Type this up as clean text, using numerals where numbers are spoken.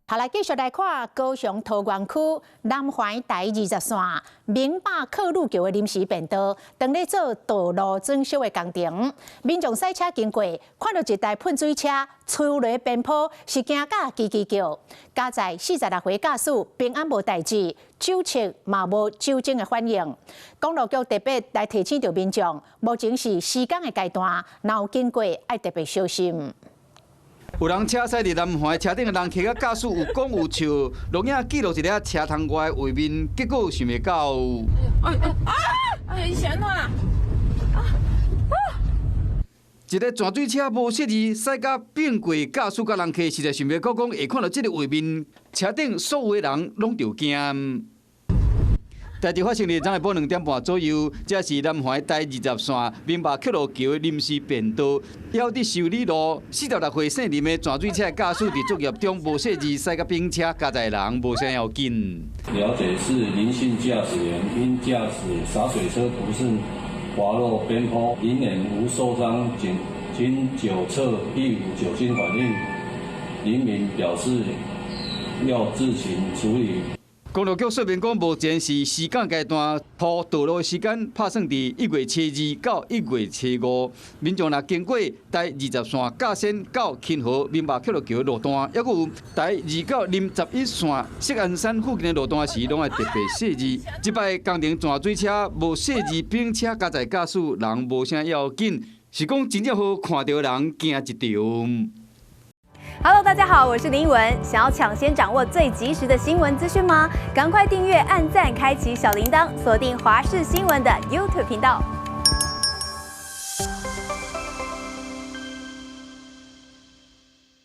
好来，继续来看高雄桃园区南环台20线明霸克路桥的临时便道，当咧做道路装修的工程，民众赛车经过，看到一台喷水车出落边坡，是惊甲叽叽叫。加在46岁驾驶平安无代志，酒测嘛无酒精的反应。公路局特别来提醒着民众，目前是施工的阶段，若有经过要特别小心。 有人车驶伫南环车顶的人客甲驾驶有讲有笑，录影记录一个车窗外的画面，结果想袂到。险啊！一个泉水车无设置驶甲变过驾驶甲人客，实在想袂到讲会看到这个画面，车顶所有的人拢着惊。 代志发生伫昨下晡2点半左右，这是南环台20线明霸克路桥的临时便道，要伫修理路46岁姓林的泉水车驾驶伫作业中无设置驶甲并车，加载人无啥要紧。了解是林姓驾驶员因驾驶洒水车不慎滑落边坡，因眼无受伤，经酒测亦无酒精反应，林民表示要自行处理。 公路局说明讲，目前是施工阶段，铺道路的时间拍算伫1月初2到1月初5。民众若经过台20线架线到勤和明霸克路桥的路段，还有台2到林11线锡安山附近的路段时，拢要特别设置。这摆工程泉水车无设置并车加载驾驶，人无啥要紧，是讲真正好看到人惊一条。 Hello， 大家好，我是林依文。想要抢先掌握最及时的新闻资讯吗？赶快订阅、按赞、开启小铃铛，锁定华视新闻的 YouTube 频道。